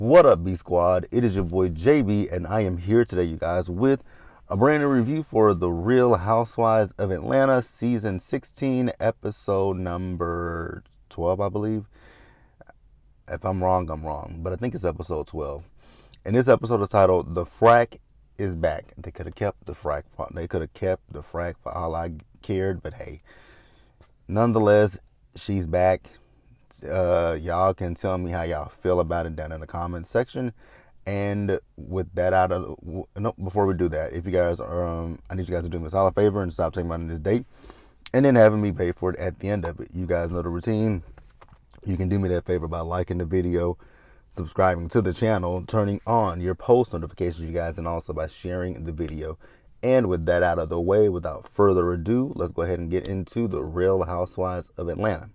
What up, B Squad? It is your boy JB, and I am here today, you guys, with a brand new review for The Real Housewives of Atlanta, Season 16, Episode number 12, I believe. If I'm wrong, I'm wrong, but I think it's Episode 12. And this episode is titled "The Frack is Back." They could have kept the Frack. They could have kept the Frack for all I cared, but hey, nonetheless, she's back. Y'all can tell me how y'all feel about it down in the comments section. And with that out of no, before we do that, if you guys are, I need you guys to do me a solid favor and stop taking me on this date, and then having me pay for it at the end of it. You guys know the routine. You can do me that favor by liking the video, subscribing to the channel, turning on your post notifications, you guys, and also by sharing the video. And with that out of the way, without further ado, let's go ahead and get into The Real Housewives of Atlanta,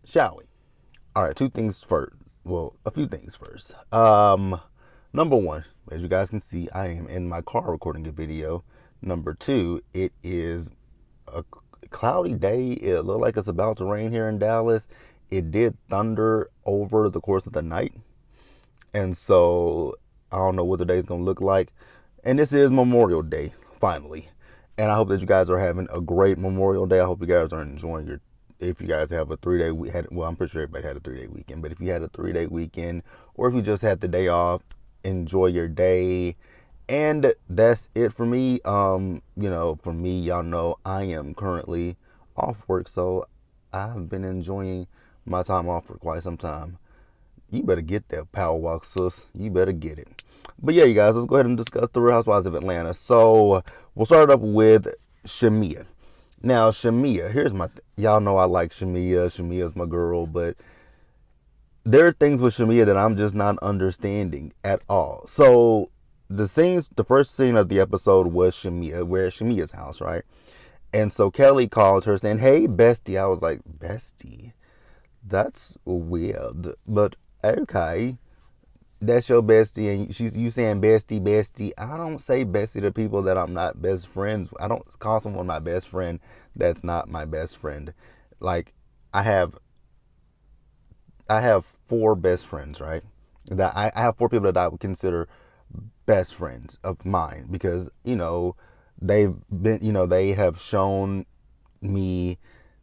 shall we? All right, two things first. Well, a few things first. Number one, as you guys can see, I am in my car recording a video. Number two, it is a cloudy day. It looked like it's about to rain here in Dallas. It did thunder over the course of the night. And so I don't know what the day's going to look like. And this is Memorial Day, finally. And I hope that you guys are having a great Memorial Day. I hope you guys are enjoying your, if you guys have a 3-day week, well, I'm pretty sure everybody had a 3-day weekend, but if you had a 3-day weekend, or if you just had the day off, enjoy your day. And that's it for me. For me, y'all know I am currently off work, so I've been enjoying my time off for quite some time. You better get that power walk, sis. You better get it. But yeah, you guys, let's go ahead and discuss The Real Housewives of Atlanta. So we'll start up with Shamia. Now, Shamia, here's my, y'all know I like Shamia. Shamia's my girl, but there are things with Shamia that I'm just not understanding at all. So the first scene of the episode was Shamia, we're at Shamia's house, right? And so Kelly called her saying, "Hey, bestie." I was like, "Bestie? That's weird, but okay. That's your bestie, and you saying bestie, bestie. I don't say bestie to people that I'm not best friends. I don't call someone my best friend that's not my best friend. Like, I have 4 best friends, right? That I have 4 people that I would consider best friends of mine because they have shown me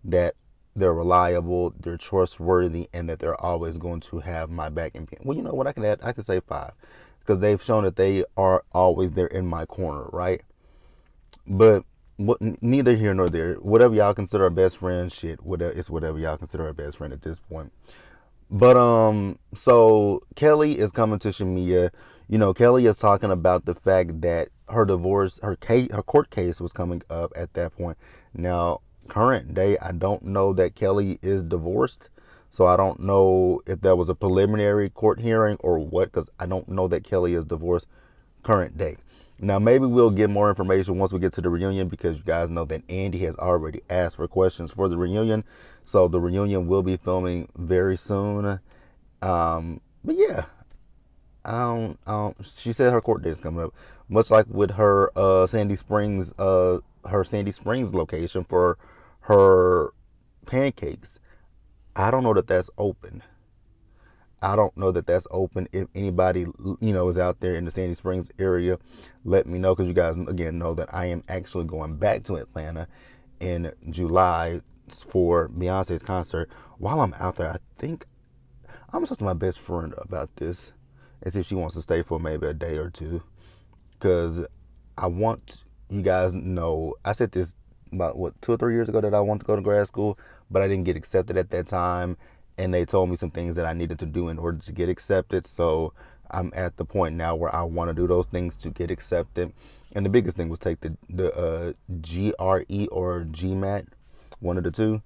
that they're reliable, they're trustworthy, and that they're always going to have my back. And well, you know what, I could say 5 because they've shown that they are always there in my corner, right? But neither here nor there. Whatever y'all consider a best friend, it's whatever y'all consider a best friend at this point. But so Kelly is coming to Shamia. Kelly is talking about the fact that her court case was coming up at that point. Now, current day, I don't know that Kelly is divorced, so I don't know if that was a preliminary court hearing or what, because I don't know that Kelly is divorced current day. Now, maybe we'll get more information once we get to the reunion, because you guys know that Andy has already asked for questions for the reunion. So the reunion will be filming very soon. But yeah, she said her court date is coming up, much like with her Sandy Springs location for her pancakes. I don't know that that's open. If anybody, is out there in the Sandy Springs area, let me know, because you guys, again, know that I am actually going back to Atlanta in July for Beyonce's concert. While I'm out there, I think I'm going to talk to my best friend about this and see if she wants to stay for maybe a day or two, because I want you guys to know, I said this about 2 or 3 years ago, that I wanted to go to grad school, but I didn't get accepted at that time. And they told me some things that I needed to do in order to get accepted. So I'm at the point now where I want to do those things to get accepted. And the biggest thing was take the GRE or GMAT, one of the two.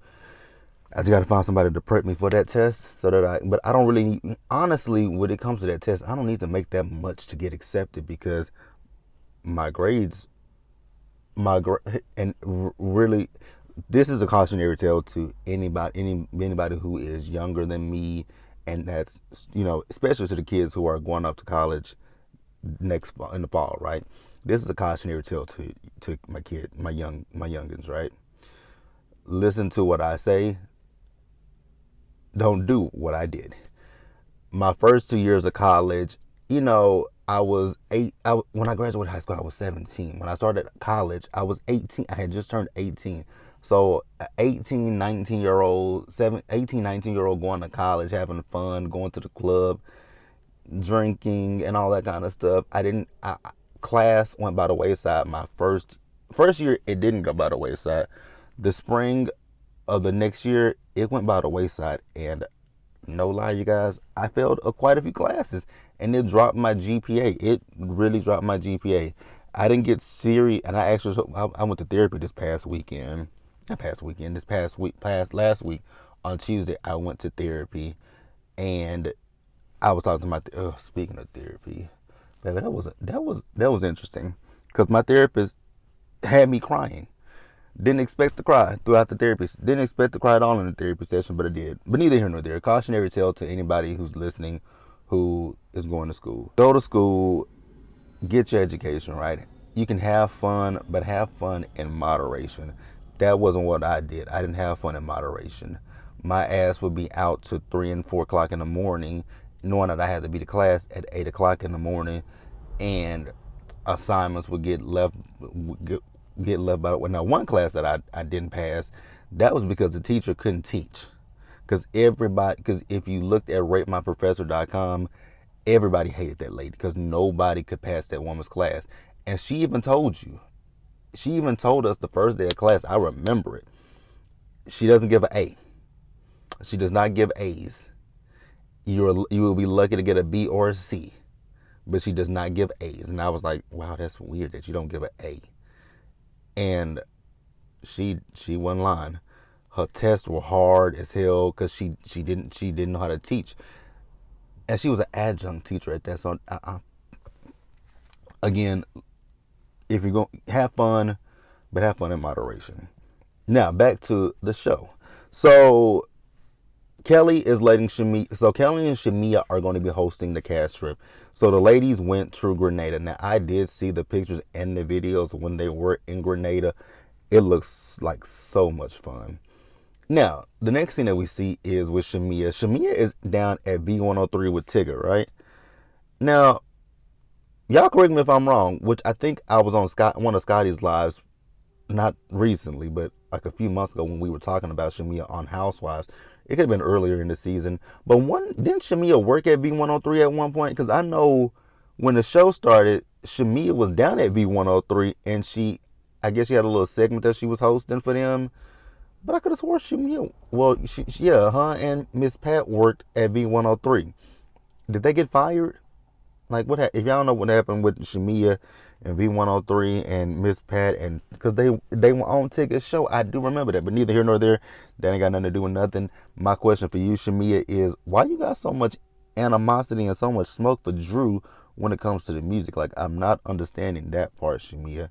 I just got to find somebody to prep me for that test, but I don't really need, honestly, when it comes to that test, I don't need to make that much to get accepted, because my grades, and really, this is a cautionary tale to anybody who is younger than me, and that's, especially to the kids who are going up to college next fall, in the fall, right? This is a cautionary tale to my youngins, right? Listen to what I say. Don't do what I did. My first 2 years of college, you know, I was when I graduated high school, I was 17. When I started college, I was 18. I had just turned 18. So, 18, 19 year old, 18, 19 year old going to college, having fun, going to the club, drinking, and all that kind of stuff. Class went by the wayside. My first year, it didn't go by the wayside. The spring of the next year, it went by the wayside. And no lie, you guys, I failed quite a few classes, and it dropped my GPA. It really dropped my GPA. I didn't get serious, and I went to therapy this past weekend. Not past weekend, this past week, past last week on Tuesday. I went to therapy, and I was talking to speaking of therapy, baby, that was interesting, because my therapist had me crying. Didn't expect to cry throughout the therapy. Didn't expect to cry at all in the therapy session, but I did. But neither here nor there. Cautionary tale to anybody who's listening who is going to school. Go to school, get your education, right? You can have fun, but have fun in moderation. That wasn't what I did. I didn't have fun in moderation. My ass would be out to 3 and 4 o'clock in the morning, knowing that I had to be to class at 8 o'clock in the morning, and assignments would get left by. Well, now, one class that I didn't pass, that was because the teacher couldn't teach. Because if you looked at ratemyprofessor.com, everybody hated that lady because nobody could pass that woman's class. And she even told us the first day of class, I remember it. She doesn't give an A. She does not give A's. You will be lucky to get a B or a C, but she does not give A's. And I was like, wow, that's weird that you don't give an A. And she wasn't lying. Her tests were hard as hell because she didn't know how to teach, and she was an adjunct teacher at that. So again, if you're going to have fun, but have fun in moderation. Now back to the show. So Kelly is letting Shamia. So Kelly and Shamia are going to be hosting the cast trip. So the ladies went to Grenada. Now I did see the pictures and the videos when they were in Grenada. It looks like so much fun. Now, the next thing that we see is with Shamia. Shamia is down at V103 with Tigger, right? Now, y'all correct me if I'm wrong, which I think I was on one of Scotty's lives, not recently, but like a few months ago when we were talking about Shamia on Housewives. It could have been earlier in the season. But didn't Shamia work at V103 at one point? Because I know when the show started, Shamia was down at V103, and I guess she had a little segment that she was hosting for them. But I could have sworn Shamia, well, yeah, her and Miss Pat worked at V103. Did they get fired? Like, if y'all know what happened with Shamia and V103 and Miss Pat, and because they were on Tigger's show, I do remember that. But neither here nor there. That ain't got nothing to do with nothing. My question for you, Shamia, is why you got so much animosity and so much smoke for Drew when it comes to the music? Like, I'm not understanding that part, Shamia.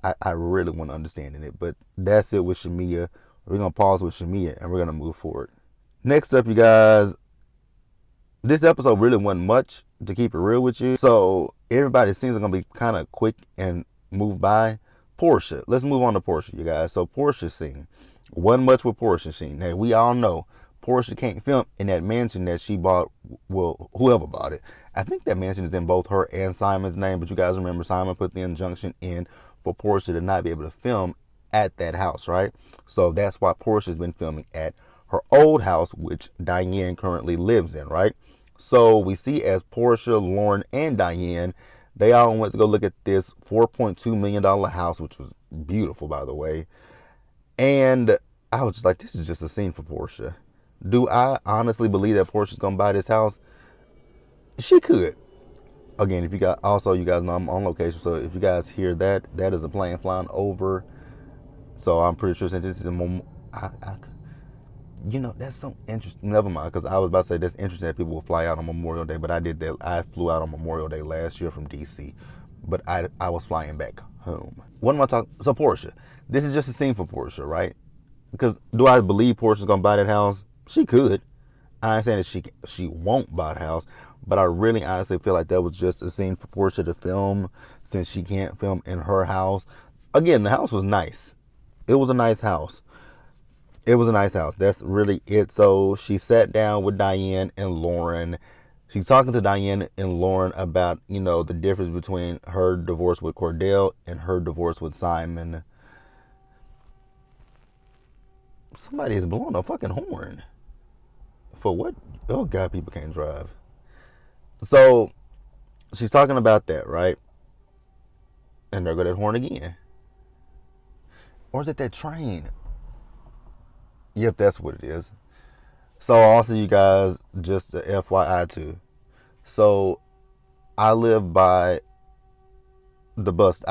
I really want to understand it. But that's it with Shamia. We're going to pause with Shamia and we're going to move forward. Next up, you guys, this episode really wasn't much, to keep it real with you. So everybody's scenes are going to be kind of quick and move by. Portia. Let's move on to Portia, you guys. So Portia's scene. Wasn't much with Portia's scene. Now, we all know Portia can't film in that mansion that she bought. Well, whoever bought it. I think that mansion is in both her and Simon's name. But you guys remember Simon put the injunction in for Portia to not be able to film at that house, right? So that's why Portia's been filming at her old house, which Diane currently lives in, right? So we see as Portia, Lauren, and Diane, they all went to go look at this $4.2 million house, which was beautiful, by the way. And I was just like, this is just a scene for Portia. Do I honestly believe that Portia's going to buy this house? She could. Again, you guys know I'm on location, so if you guys hear that, that is a plane flying over. So I'm pretty sure since this is that's so interesting. Never mind, because I was about to say that's interesting that people will fly out on Memorial Day, but I did that. I flew out on Memorial Day last year from DC, but I was flying back home. What am I talking? So Portia, this is just a scene for Portia, right? Because do I believe Portia's gonna buy that house? She could. I ain't saying that she won't buy the house, but I really honestly feel like that was just a scene for Portia to film, since she can't film in her house. Again, the house was nice. It was a nice house. That's really it. So she sat down with Diane and Lauren. She's talking to Diane and Lauren about, the difference between her divorce with Cordell and her divorce with Simon. Somebody is blowing a fucking horn. For what? Oh, God, people can't drive. So she's talking about that, right? And there go that horn again. Or is it that train? Yep, that's what it is. So also, you guys, just a FYI too. So I live by the bus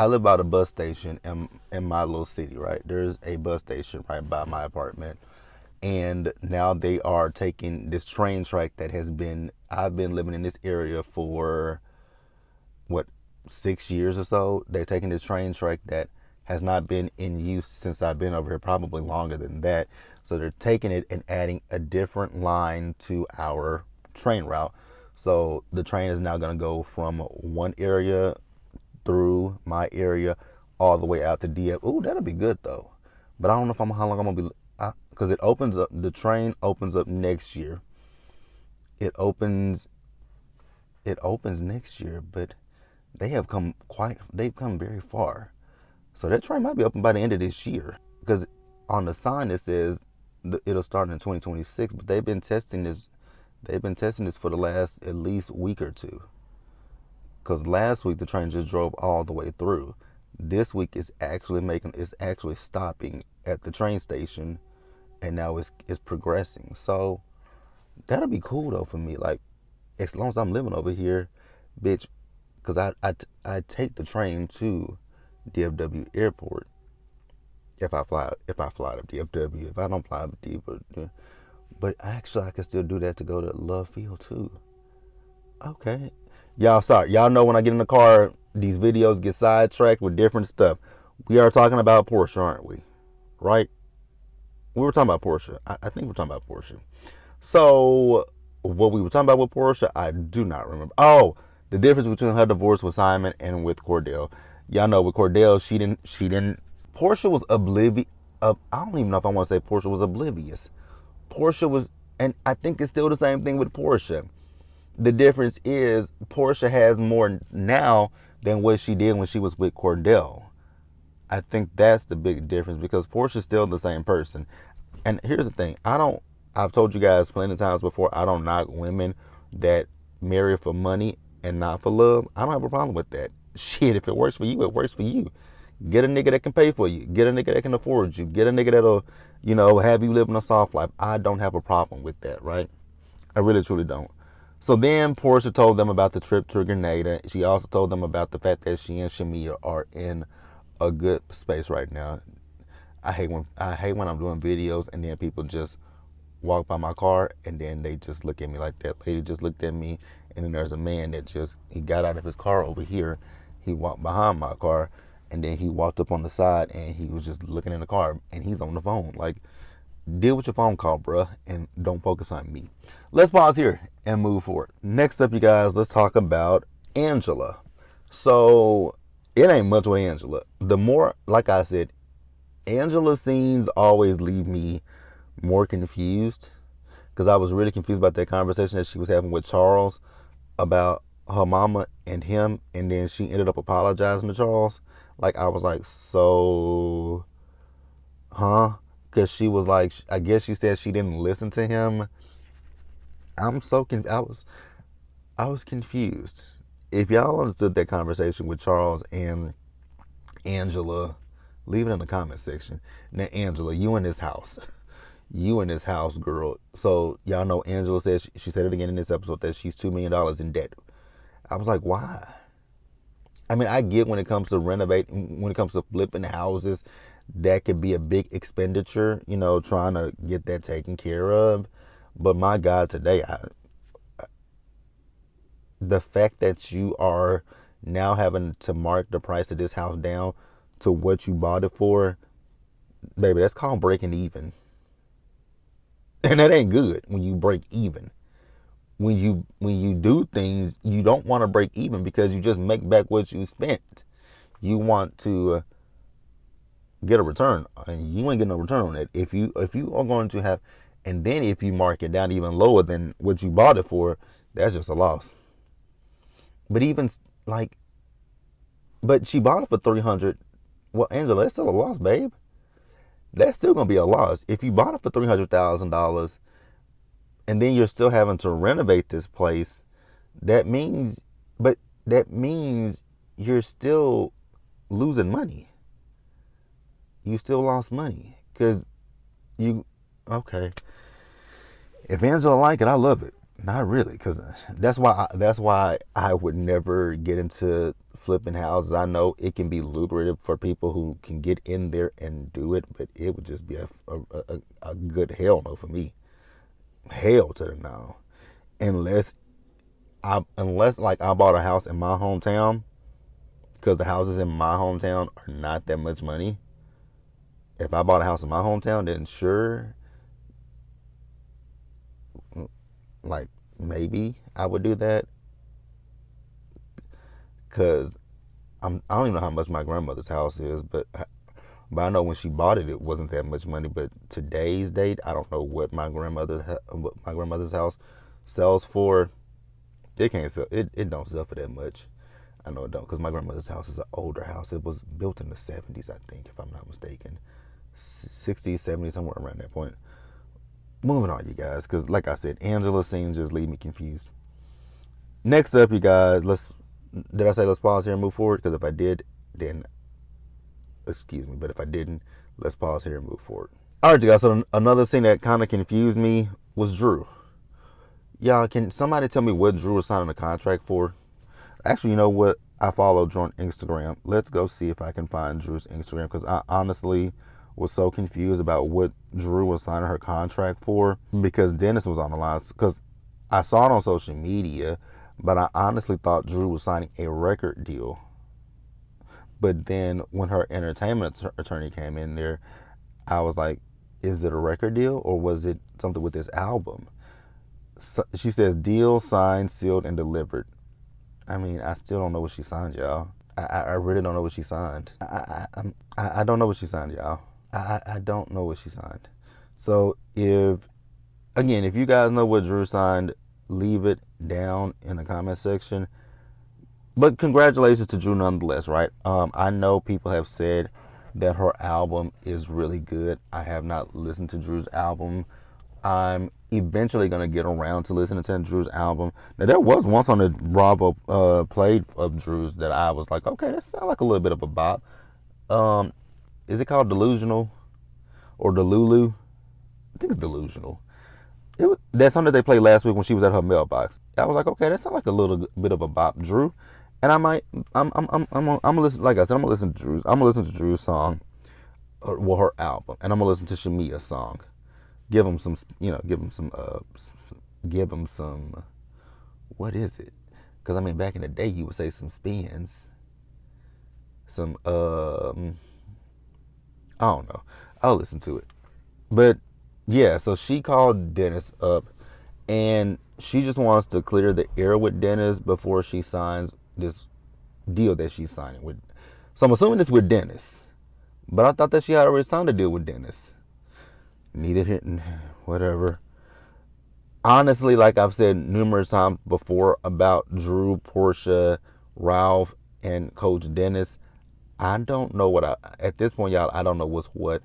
station in my little city, right? There's a bus station right by my apartment. And now they are taking this train track that I've been living in this area for what, 6 years or so. They're taking this train track that has not been in use since I've been over here, probably longer than that. So they're taking it and adding a different line to our train route. So the train is now going to go from one area through my area all the way out to DF. Ooh, that'll be good though. But I don't know how long I'm gonna be, because the train opens up next year. It opens next year, but they've come very far. So that train might be open by the end of this year, because on the sign it says it'll start in 2026, but they've been testing this. They've been testing this for the last at least week or two. Because last week the train just drove all the way through. This week it's actually stopping at the train station, and now it's progressing. So that'll be cool though for me. Like, as long as I'm living over here, bitch, because I take the train to DFW Airport if I fly to DFW. If I don't fly to DFW, but actually I can still do that to go to Love Field too. Okay. Y'all, sorry. Y'all know when I get in the car, these videos get sidetracked with different stuff. We are talking about Porsche, aren't we? Right? We were talking about Porsche. I think we're talking about Porsche. So, what we were talking about with Porsche, I do not remember. Oh, the difference between her divorce with Simon and with Cordell. Y'all know with Cordell, she didn't. Porsche was oblivious. I don't even know if I want to say Porsche was oblivious. Porsche was, and I think it's still the same thing with Porsche. The difference is Portia has more now than what she did when she was with Cordell. I think that's the big difference, because Portia's still the same person. And here's the thing. I've told you guys plenty of times before, I don't knock women that marry for money and not for love. I don't have a problem with that. Shit, if it works for you, it works for you. Get a nigga that can pay for you. Get a nigga that can afford you. Get a nigga that'll, have you living a soft life. I don't have a problem with that, right? I really truly don't. So then Portia told them about the trip to Grenada. She also told them about the fact that she and Shamia are in a good space right now. I hate when I'm doing videos and then people just walk by my car and then they just look at me like that. Lady just looked at me, and then there's a man that he got out of his car over here. He walked behind my car, and then he walked up on the side and he was just looking in the car, and he's on the phone. Like, deal with your phone call, bruh, and don't focus on me. Let's pause here and move forward. Next up, you guys, let's talk about Angela. So, it ain't much with Angela. The more, like I said, Angela scenes always leave me more confused, because I was really confused about that conversation that she was having with Charles about her mama and him, and then she ended up apologizing to Charles. Like, I was like, so, huh? Because she was like, I guess she said she didn't listen to him. I was confused. If y'all understood that conversation with Charles and Angela, leave it in the comment section. Now, Angela, you in this house. You in this house, girl. So, y'all know Angela said, she said it again in this episode, that she's $2 million in debt. I was like, why? I mean, I get when it comes to renovating, when it comes to flipping houses, that could be a big expenditure, trying to get that taken care of. But my God, today, the fact that you are now having to mark the price of this house down to what you bought it for, baby, that's called breaking even. And that ain't good when you break even. When you do things, you don't want to break even, because you just make back what you spent. You want to get a return, and you ain't getting no return on it. If you are going to have, and then if you mark it down even lower than what you bought it for, That's just a loss. But even like, but she bought it for 300. Well, Angela, that's still a loss, babe. That's still gonna be a loss. If you bought it for $300,000 and then you're still having to renovate this place, that means, but that means you're still losing money. You still lost money because you, okay. If Angela like it, I love it. Not really, because that's why I would never get into flipping houses. I know it can be lucrative for people who can get in there and do it, but it would just be a good hell no for me. Hell to the no. Unless like I bought a house in my hometown, because the houses in my hometown are not that much money. If I bought a house in my hometown, then sure, like maybe I would do that, because I don't even know how much my grandmother's house is, but I know when she bought it, it wasn't that much money. But today's date, I don't know what my grandmother's house sells for. It can't sell. It don't sell for that much. I know it don't, because my grandmother's house is an older house. It was built in the 70s, I think, if I'm not mistaken. 60s, 70s, somewhere around that point. Moving on, you guys, because like I said, Angela's scene just leave me confused. Next up, you guys, did I say let's pause here and move forward? Because if I did, then excuse me. But if I didn't, let's pause here and move forward. All right, you guys. So another thing that kind of confused me was Drew. Y'all, can somebody tell me what Drew was signing a contract for? Actually, you know what? I follow Drew on Instagram. Let's go see if I can find Drew's Instagram, because I honestly was so confused about what Drew was signing her contract for, because Dennis was on the line. Because I saw it on social media, but I honestly thought Drew was signing a record deal. But then when her entertainment attorney came in there, I was like, is it a record deal or was it something with this album? So she says, deal signed, sealed, and delivered. I mean, I still don't know what she signed, y'all. I really don't know what she signed. I don't know what she signed, y'all. I don't know what she signed. So if you guys know what Drew signed, leave it down in the comment section. But congratulations to Drew nonetheless, right? I know people have said that her album is really good. I have not listened to Drew's album. I'm eventually going to get around to listening to Drew's album. Now, there was once on the Bravo played of Drew's that I was like, okay, that sounds like a little bit of a bop. Is it called Delusional or Delulu? I think it's Delusional. That song that they played last week when she was at her mailbox. I was like, okay, that sounds like a little bit of a bop, Drew. And I'm gonna listen. Like I said, I'm gonna listen to Drew's. I'm gonna listen to Drew's song, or her album, and I'm gonna listen to Shamia's song. Give them some, give them some. What is it? Because I mean, back in the day, you would say some spins. Some I don't know. I'll listen to it. But yeah, so she called Dennis up, and she just wants to clear the air with Dennis before she signs this deal that she's signing with. So I'm assuming it's with Dennis, but I thought that she had already signed a deal with Dennis. Neither hitting, whatever. Honestly, like I've said numerous times before about Drew, Portia, Ralph, and Coach Dennis, I don't know at this point, y'all, I don't know what's what.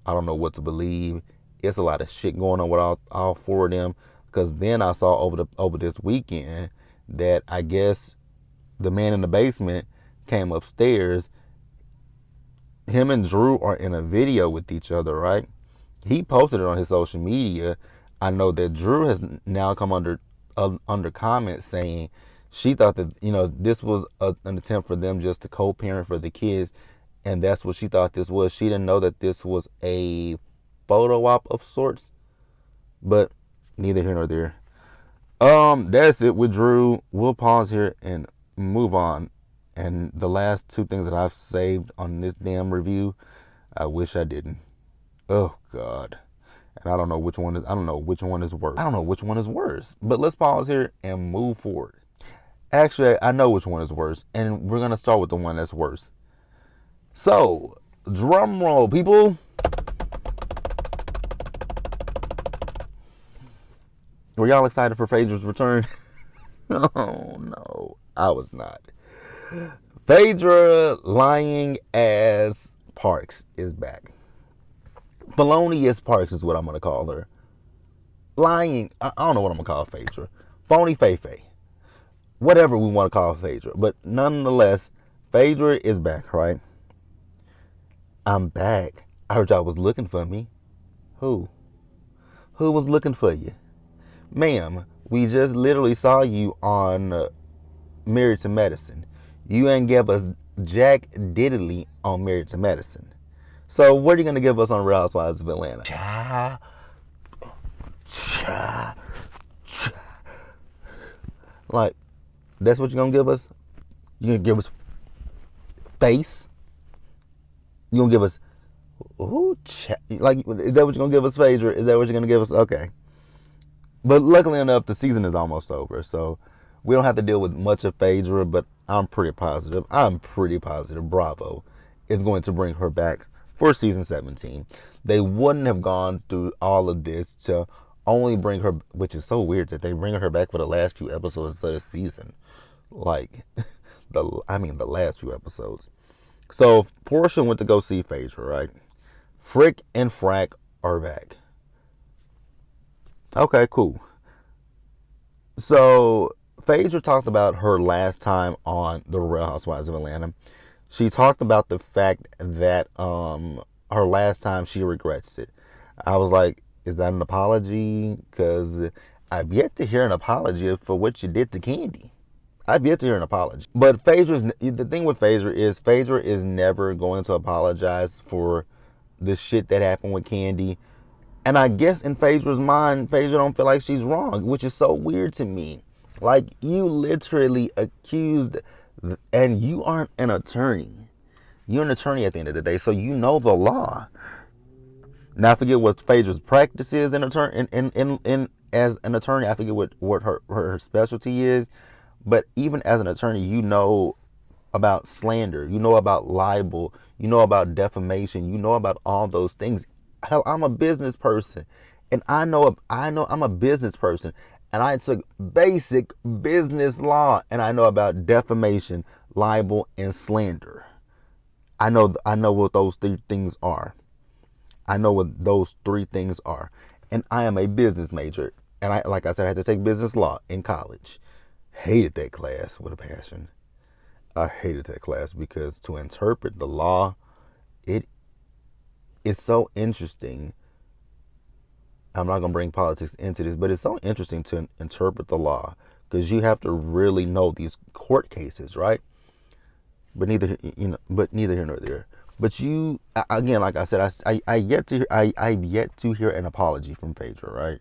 I don't know what to believe. It's a lot of shit going on with all four of them. Because then I saw over this weekend that I guess the man in the basement came upstairs. Him and Drew are in a video with each other, right? He posted it on his social media. I know that Drew has now come under comments saying she thought that this was an attempt for them just to co-parent for the kids, and that's what she thought this was. She didn't know that this was a photo op of sorts, but neither here nor there. That's it with Drew. We'll pause here and move on. And the last two things that I've saved on this damn review, I wish I didn't. Oh God. And I don't know which one is worse. I don't know which one is worse. But let's pause here and move forward. Actually, I know which one is worse, and we're gonna start with the one that's worse. So, drum roll, people. Were y'all excited for Phaedra's return? Oh no, I was not. Phaedra lying as Parks is back. Felonious Parks is what I'm gonna call her. Lying, I don't know what I'm gonna call Phaedra. Phony Feifei. Whatever we want to call Phaedra. But nonetheless, Phaedra is back, right? I'm back. I heard y'all was looking for me. Who? Who was looking for you? Ma'am, we just literally saw you on Married to Medicine. You ain't give us Jack Diddley on Married to Medicine. So what are you gonna give us on Real Housewives of Atlanta? Cha, cha, cha. Like, that's what you're gonna give us? You gonna give us face? You gonna give us ooh, like, is that what you're gonna give us, Phaedra? Is that what you're gonna give us? Okay. But luckily enough, the season is almost over, so we don't have to deal with much of Phaedra. But I'm pretty positive. Bravo is going to bring her back for season 17. They wouldn't have gone through all of this to only bring her, which is so weird that they bring her back for the last few episodes of the season. Like, the last few episodes. So Portia went to go see Phaedra, right? Frick and Frack are back. Okay, cool. So Phaedra talked about her last time on The Real Housewives of Atlanta. She talked about the fact that her last time she regrets it. I was like, is that an apology? Because I've yet to hear an apology for what you did to Candy. I've yet to hear an apology. But the thing with Phaedra is never going to apologize for the shit that happened with Candy. And I guess in Phaedra's mind, Phaedra don't feel like she's wrong, which is so weird to me. Like, you literally accused, and you aren't an attorney. You're an attorney at the end of the day, so you know the law. Now I forget what Phaedra's practice is as an attorney. I forget what her specialty is. But even as an attorney, you know about slander, you know about libel, you know about defamation, you know about all those things. Hell, I'm a business person, and I know I'm a business person, and I took basic business law, and I know about defamation, libel, and slander. I know what those three things are. I know what those three things are, and I am a business major, and like I said, I had to take business law in college. Hated that class with a passion. I hated that class because to interpret the law, it's so interesting. I'm not gonna bring politics into this, but it's so interesting to interpret the law because you have to really know these court cases, right? But neither here nor there. But you, again, like I said, I've yet to hear an apology from Phaedra, right?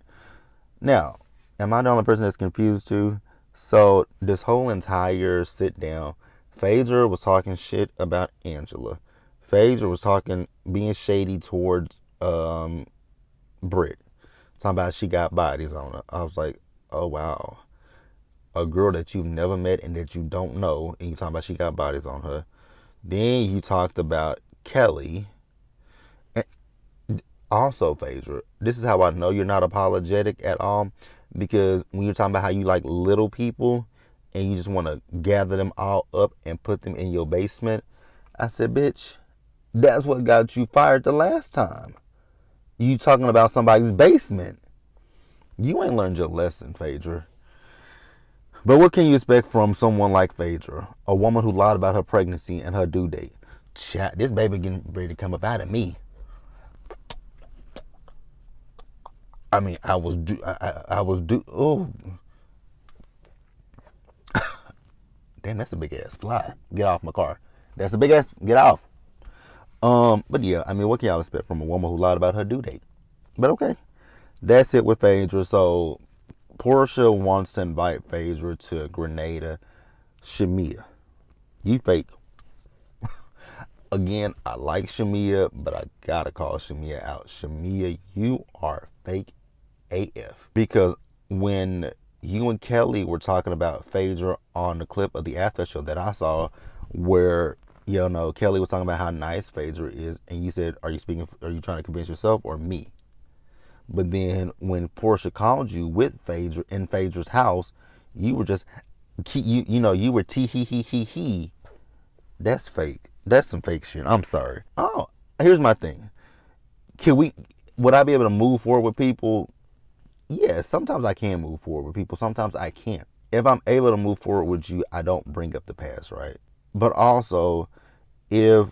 Now, am I the only person that's confused too? So this whole entire sit down, Phaedra was talking shit about Angela. Phaedra was being shady towards Britt. Talking about she got bodies on her. I was like, oh wow. A girl that you've never met and that you don't know, and you talking about she got bodies on her. Then you talked about Kelly. And also, Phaedra, this is how I know you're not apologetic at all. Because when you're talking about how you like little people and you just want to gather them all up and put them in your basement, I said, bitch, that's what got you fired the last time. You talking about somebody's basement. You ain't learned your lesson, Phaedra. But what can you expect from someone like Phaedra? A woman who lied about her pregnancy and her due date. Chat, this baby getting ready to come up out of me. I mean, I was due. Oh, damn, that's a big ass fly. Get off my car. That's a big ass. Get off. But yeah, I mean, what can y'all expect from a woman who lied about her due date? But okay, that's it with Phaedra. So Portia wants to invite Phaedra to Grenada. Shamia, you fake. Again, I like Shamia, but I gotta call Shamia out. Shamia, you are fake AF. Because when you and Kelly were talking about Phaedra on the clip of the after show that I saw, where Kelly was talking about how nice Phaedra is, and you said, are you trying to convince yourself or me? But then when Portia called you with Phaedra in Phaedra's house, You were just, you were tee hee hee hee hee. That's fake. That's some fake shit. I'm sorry. Oh, here's my thing. Can we? Would I be able to move forward with people? Yes. Sometimes I can move forward with people. Sometimes I can't. If I'm able to move forward with you, I don't bring up the past, right? But also, if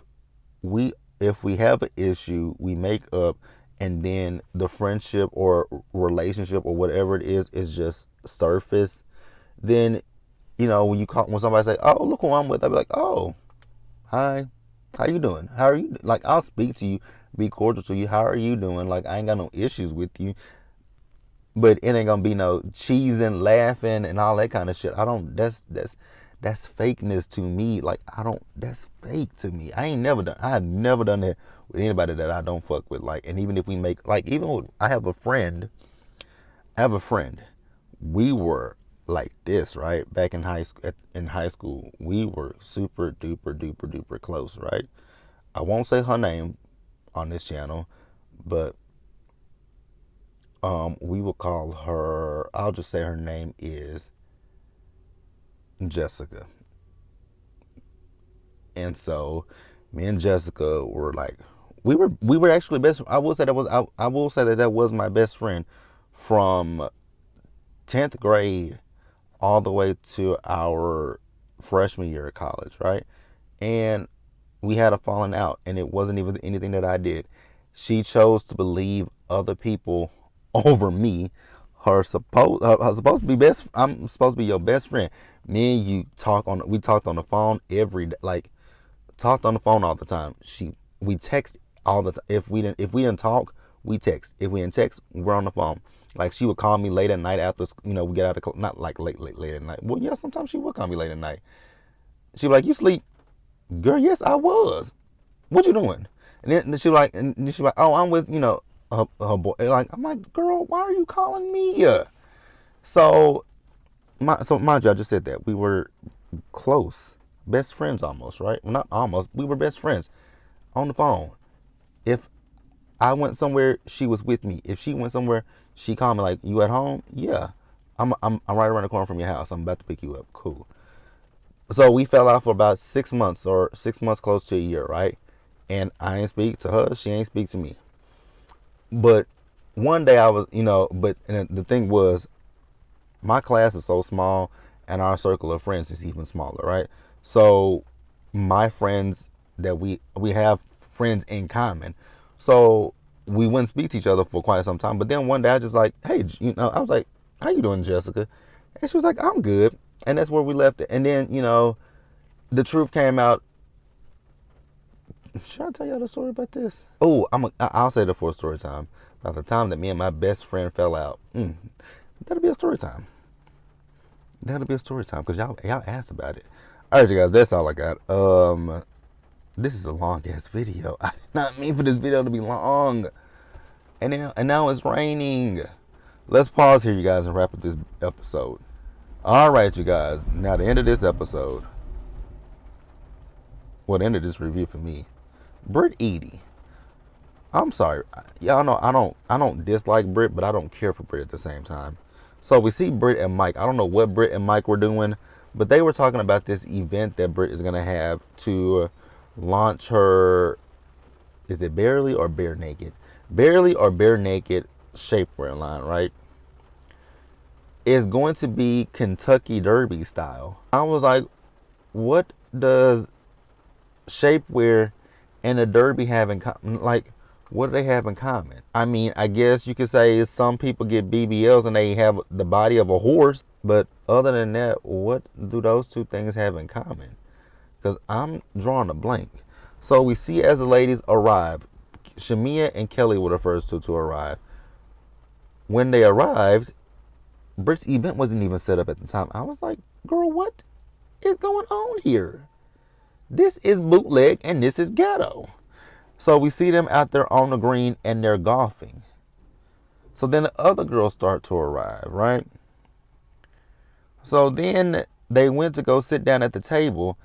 we if we have an issue, we make up, and then the friendship or relationship or whatever it is just surface. Then when somebody say, "Oh, look who I'm with," I'll be like, "Oh, hi, how you doing? How are you?" Like, I'll speak to you, be cordial to you. How are you doing? Like, I ain't got no issues with you, but it ain't gonna be no cheesing, laughing, and all that kind of shit. I don't. That's fakeness to me. Like, I don't. That's fake to me. I have never done that with anybody that I don't fuck with. Like, and even if we make, like, even with, I have a friend. I have a friend. We were like this, right? Back in high school. In high school, we were super duper duper duper close, right? I won't say her name on this channel, but we will call her. I'll just say her name is Jessica. And so, me and Jessica were like, we were actually best. I will say that that was my best friend from 10th grade all the way to our freshman year of college, right? And we had a falling out, and it wasn't even anything that I did. She chose to believe other people over me. Her supposed to be best. I'm supposed to be your best friend. Me and you we talked on the phone every day, like talked on the phone all the time. We text all the time. If we didn't talk, we text. If we didn't text, we're on the phone. Like, she would call me late at night after we get out of not like late at night. Well, yeah, sometimes she would call me late at night. She'd be like, "You sleep, girl?" Yes, I was. What you doing? And then she like, "Oh, I'm with her boy." Like, I'm like, "Girl, why are you calling me?" So mind you, I just said that we were close, best friends almost, right? Well, not almost. We were best friends on the phone. If I went somewhere, she was with me. If she went somewhere, she called me like, "You at home?" "Yeah, I'm right around the corner from your house. I'm about to pick you up." Cool. So we fell out for about 6 months, or 6 months, close to a year, right? And I ain't speak to her. She ain't speak to me. But one day I was, and the thing was, my class is so small, and our circle of friends is even smaller, right? So my friends that we have friends in common, so we wouldn't speak to each other for quite some time. But then one day I just like, "Hey, I was like, how you doing, Jessica?" And she was like, "I'm good." And that's where we left it. And then the truth came out. Should I tell y'all the story about this? Oh, I'll say it for story time. About the time that me and my best friend fell out. That'll be a story time. That'll be a story time, because y'all asked about it. All right, you guys, that's all I got. This is a long ass video. I did not mean for this video to be long. And now it's raining. Let's pause here, you guys, and wrap up this episode. All right, you guys. Now the end of this episode. Well, the end of this review for me. Britt Edie. I'm sorry. Y'all know I don't dislike Britt, but I don't care for Britt at the same time. So we see Britt and Mike. I don't know what Britt and Mike were doing, but they were talking about this event that Britt is gonna have to launch her. Is it Barely or Bare Naked? Barely or Bare Naked shapewear line, right? It's going to be Kentucky Derby style. I was like, what does shapewear and a derby have in common? Like, what do they have in common? I mean, I guess you could say some people get BBLs and they have the body of a horse, but other than that, what do those two things have in common? Because I'm drawing a blank. So we see as the ladies arrive, Shamia and Kelly were the first two to arrive. When they arrived, Britt's event wasn't even set up at the time. I was like, "Girl, what is going on here? This is bootleg and this is ghetto." So we see them out there on the green and they're golfing. So then the other girls start to arrive, right? So then they went to go sit down at the table.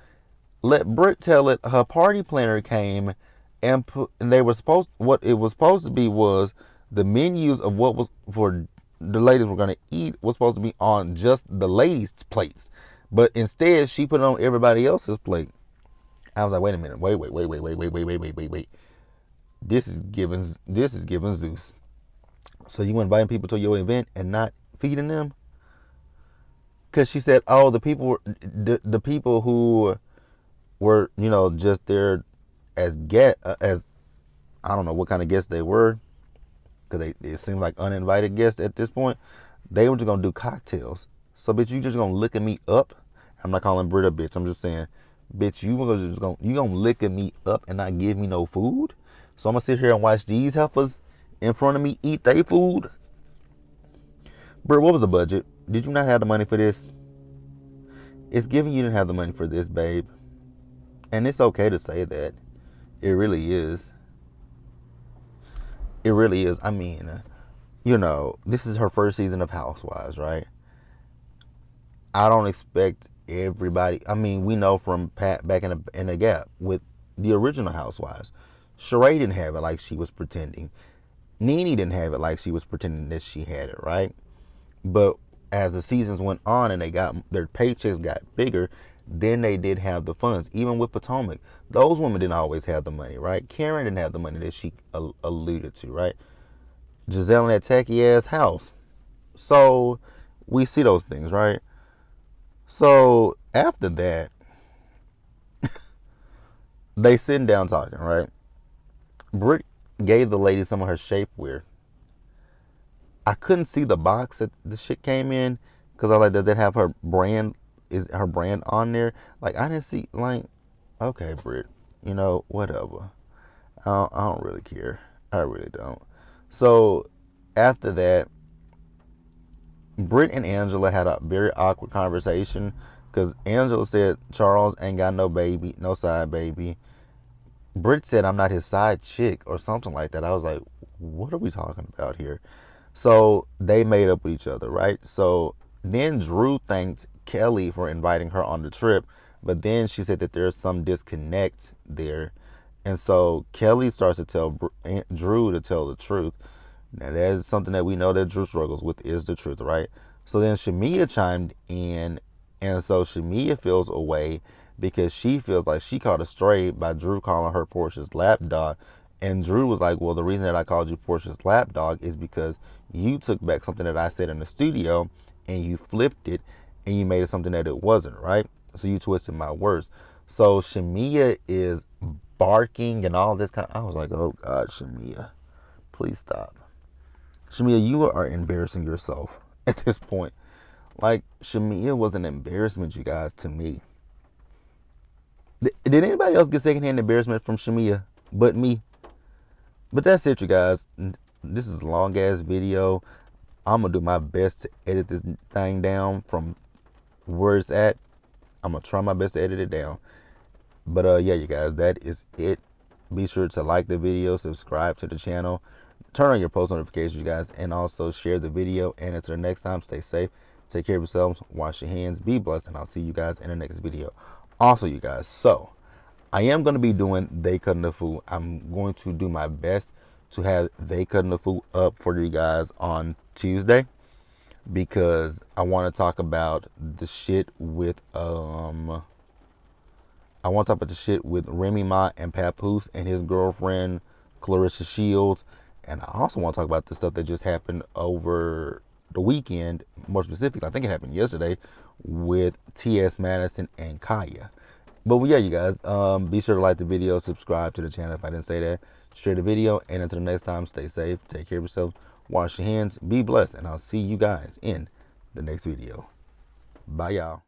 Let Britt tell it, her party planner came and they were what it was supposed to be was the menus of what was for the ladies were gonna eat was supposed to be on just the ladies' plates, but instead she put it on everybody else's plate. I was like, wait a minute, wait. This is giving Zeus. So you inviting people to your event and not feeding them? Because she said, oh, the people who were, just there as as I don't know what kind of guests they were, because it seemed like uninvited guests at this point. They were just gonna do cocktails. So, bitch, you just gonna lick me up? I'm not calling Britta bitch. I'm just saying, bitch, you gonna lick me up and not give me no food? So I'm gonna sit here and watch these heifers in front of me eat their food. Britt, what was the budget? Did you not have the money for this? It's giving you didn't have the money for this, babe. And it's okay to say that. It really is. It really is. I mean, this is her first season of Housewives, right? I don't expect everybody. I mean, we know from Pat back in the Gap with the original Housewives. Sheree didn't have it like she was pretending. Nene didn't have it like she was pretending that she had it, right? But as the seasons went on and their paychecks got bigger, then they did have the funds. Even with Potomac, those women didn't always have the money, right? Karen didn't have the money that she alluded to, right? Giselle in that tacky ass house. So we see those things, right? So after that, they sitting down talking, right? Britt gave the lady some of her shapewear. I couldn't see the box that the shit came in because I was like, does it have her brand? Is her brand on there? Like, I didn't see, like, okay, Britt, whatever. I don't really care. I really don't. So after that, Britt and Angela had a very awkward conversation because Angela said Charles ain't got no baby, no side baby. Britt said I'm not his side chick or something like that. I was like, what are we talking about here? So they made up with each other, right? So then Drew thanked Kelly for inviting her on the trip, but then she said that there's some disconnect there. And so Kelly starts to tell Drew to tell the truth. Now that is something that we know that Drew struggles with, is the truth, right? So then Shamia chimed in, and so Shamia feels away because she feels like she caught a stray by Drew calling her Portia's lapdog. And Drew was like, well, the reason that I called you Portia's lapdog is because you took back something that I said in the studio and you flipped it and you made it something that it wasn't, right? So you twisted my words. So Shamia is barking and all this kind I was like, oh God, Shamia, please stop. Shamia, you are embarrassing yourself at this point. Like, Shamia was an embarrassment, you guys, to me. Did anybody else get secondhand embarrassment from Shamia but me? But that's it, you guys. This is a long ass video. I'm gonna do my best to edit this thing down from where it's at. I'm gonna try my best to edit it down. But yeah, you guys, that is it. Be sure to like the video, subscribe to the channel, turn on your post notifications, you guys, and also share the video. And until the next time, stay safe, take care of yourselves, wash your hands, be blessed, and I'll see you guys in the next video. Also, you guys, so I am going to be doing They Cutting the Food. I'm going to do my best to have They Cutting the Food up for you guys on Tuesday because I want to talk about the shit with Remy Ma and Papoose and his girlfriend Clarissa Shields, and I also want to talk about the stuff that just happened over the weekend. More specifically, I think it happened yesterday with T.S. Madison and Kaya. But yeah, you guys, be sure to like the video, subscribe to the channel if I didn't say that, share the video, and until the next time, stay safe, take care of yourself, wash your hands, be blessed, and I'll see you guys in the next video. Bye, y'all.